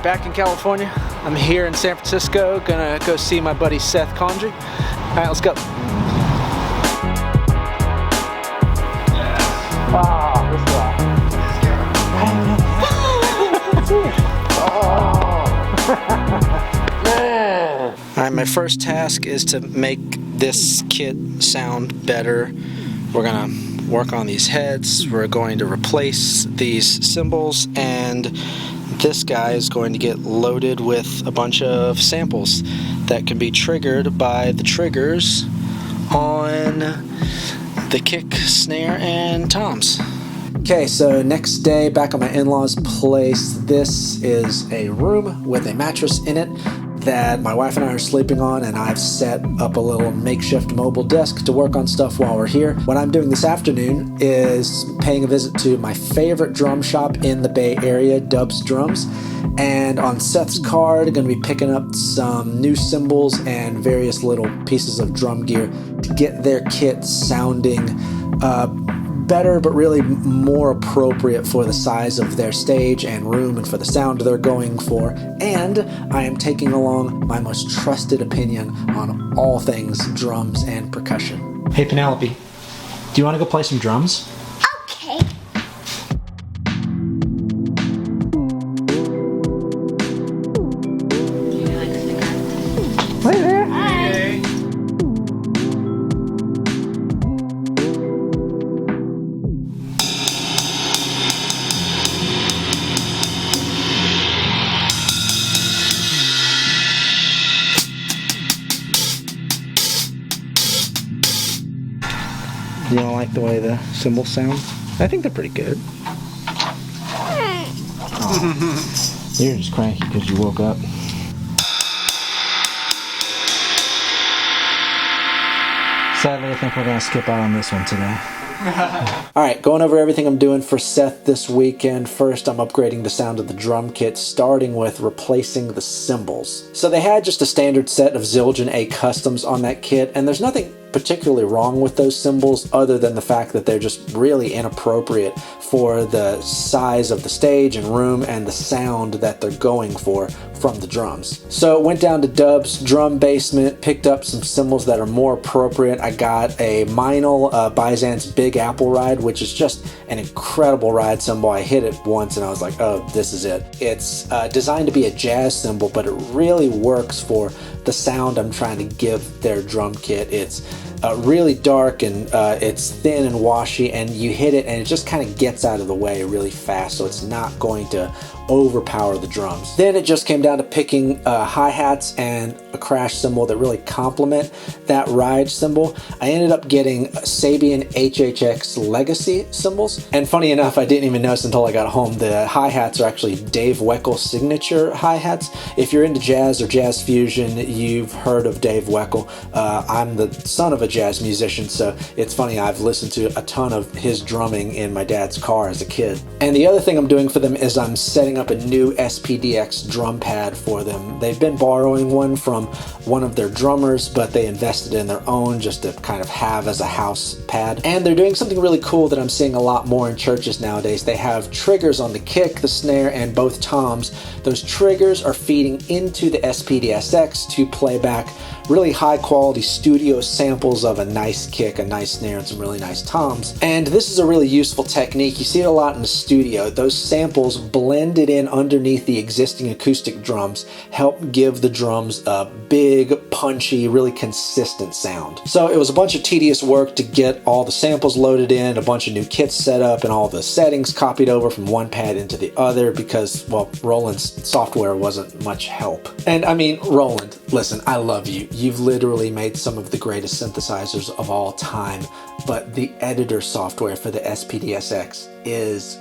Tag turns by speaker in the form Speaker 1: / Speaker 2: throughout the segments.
Speaker 1: back in California. I'm here in San Francisco, gonna go see my buddy Seth Condry. All right, let's go. Ah, this guy. Man. All right, my first task is to make this kit sound better. We're gonna work on these heads. We're going to replace these cymbals, and this guy is going to get loaded with a bunch of samples that can be triggered by the triggers on the kick, snare, and toms. Okay, so next day back at my in-laws' place. This is a room with a mattress in it that my wife and I are sleeping on, and I've set up a little makeshift mobile desk to work on stuff while we're here. What I'm doing this afternoon is paying a visit to my favorite drum shop in the Bay Area, Dubs Drums, and on Seth's card, going to be picking up some new cymbals and various little pieces of drum gear to get their kit sounding better, but really more appropriate for the size of their stage and room and for the sound they're going for. And I am taking along my most trusted opinion on all things drums and percussion. Hey Penelope, do you want to go play some drums?
Speaker 2: Okay.
Speaker 1: Hey there.
Speaker 2: Hi.
Speaker 1: You don't like the way the cymbals sound? I think they're pretty good. Oh. You're just cranky because you woke up. Sadly, I think we're going to skip out on this one today. Alright, going over everything I'm doing for Seth this weekend. First, I'm upgrading the sound of the drum kit, starting with replacing the cymbals. So they had just a standard set of Zildjian A customs on that kit, and there's nothing particularly wrong with those cymbals other than the fact that they're just really inappropriate for the size of the stage and room and the sound that they're going for from the drums. So went down to Dub's Drum Basement, picked up some cymbals that are more appropriate. I got a Meinl Byzance Big Apple Ride, which is just an incredible ride cymbal. I hit it once and I was like, oh, this is it. It's designed to be a jazz cymbal, but it really works for the sound I'm trying to give their drum kit. It's really dark and it's thin and washy, and you hit it and it just kind of gets out of the way really fast, so it's not going to overpower the drums. Then it just came down to picking hi-hats and a crash cymbal that really complement that ride cymbal. I ended up getting Sabian HHX Legacy cymbals, and funny enough, I didn't even notice until I got home, the hi-hats are actually Dave Weckl signature hi-hats. If you're into jazz or jazz fusion, you've heard of Dave Weckl. I'm the son of a jazz musician, so it's funny, I've listened to a ton of his drumming in my dad's car as a kid. And the other thing I'm doing for them is I'm setting up a new SPDX drum pad for them. They've been borrowing one from one of their drummers, but they invested in their own just to kind of have as a house pad. And they're doing something really cool that I'm seeing a lot more in churches nowadays. They have triggers on the kick, the snare, and both toms. Those triggers are feeding into the SPDSX to play back really high quality studio samples of a nice kick, a nice snare, and some really nice toms. And this is a really useful technique. You see it a lot in the studio. Those samples blended in underneath the existing acoustic drums help give the drums a big, punchy, really consistent sound. So it was a bunch of tedious work to get all the samples loaded in, a bunch of new kits set up, and all the settings copied over from one pad into the other because, well, Roland's software wasn't much help. And I mean, Roland, listen, I love you. You've literally made some of the greatest synthesizers of all time, but the editor software for the SPDSX is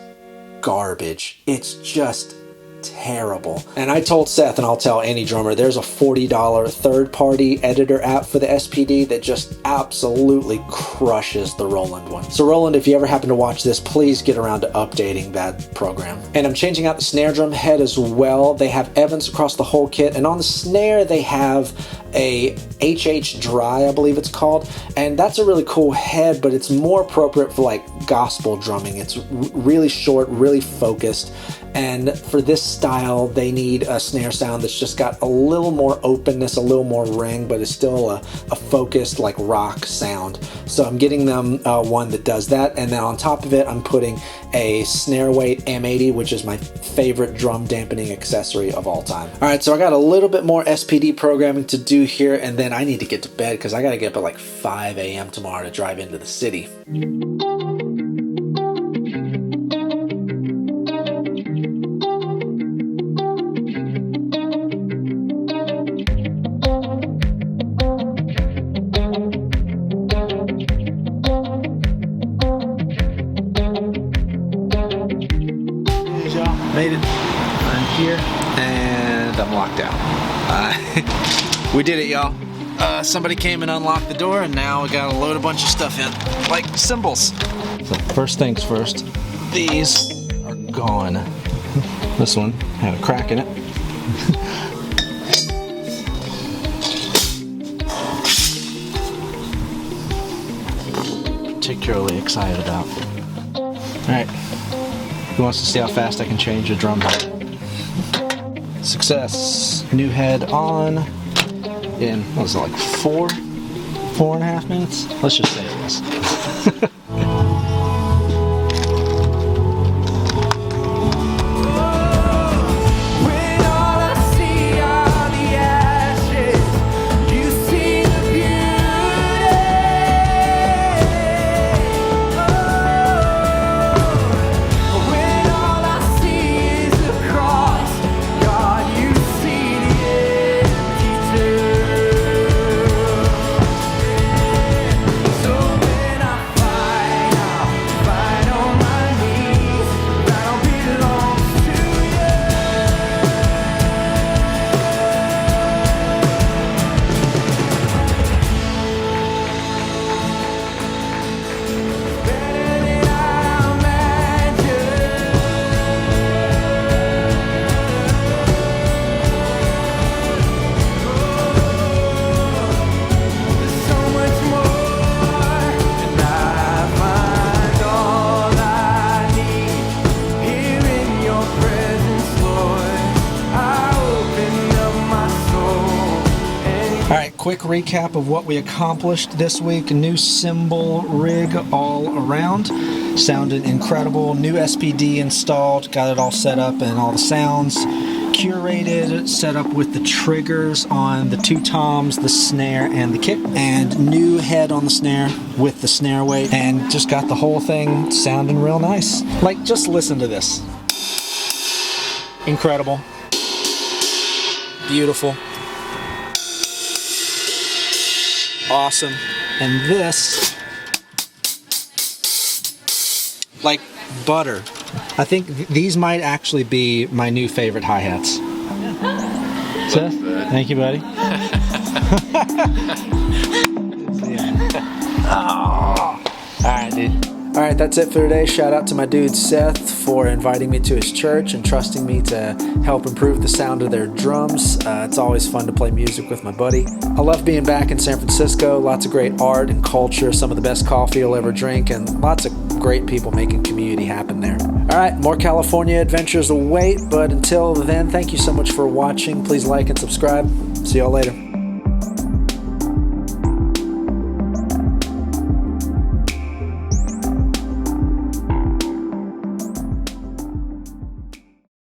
Speaker 1: garbage. It's just terrible. And I told Seth, and I'll tell any drummer, there's a $40 third-party editor app for the SPD that just absolutely crushes the Roland one. So Roland, if you ever happen to watch this, please get around to updating that program. And I'm changing out the snare drum head as well. They have Evans across the whole kit, and on the snare they have a HH Dry, I believe it's called, and that's a really cool head, but it's more appropriate for like gospel drumming. It's really short, really focused, and for this style they need a snare sound that's just got a little more openness, a little more ring, but it's still a focused like rock sound. So I'm getting them one that does that, and then on top of it I'm putting a snare weight M80, which is my favorite drum dampening accessory of all time. All right, so I got a little bit more SPD programming to do here, and then I need to get to bed because I got to get up at like 5 a.m. tomorrow to drive into the city. Made it. I'm here and I'm locked out. We did it, y'all. Somebody came and unlocked the door, and now we gotta load a bunch of stuff in, like cymbals. So first things first, these are gone. This one had a crack in it. Particularly excited about. All right. Who wants to see how fast I can change a drum head? Success. New head on in, what was it, like 4.5 minutes? Let's just say it was. Quick recap of what we accomplished this week. A new cymbal rig all around. Sounded incredible. New SPD installed. Got it all set up and all the sounds curated, set up with the triggers on the two toms, the snare, and the kick. And new head on the snare with the snare weight. And just got the whole thing sounding real nice. Like, just listen to this. Incredible. Beautiful. Awesome. And this, like butter. I think these might actually be my new favorite hi-hats. Seth, thank you, buddy. Oh. All right, dude. All right, that's it for today. Shout out to my dude Seth for inviting me to his church and trusting me to help improve the sound of their drums. It's always fun to play music with my buddy. I love being back in San Francisco. Lots of great art and culture, some of the best coffee you'll ever drink, and lots of great people making community happen there. All right, more California adventures await, but until then, thank you so much for watching. Please like and subscribe. See y'all later.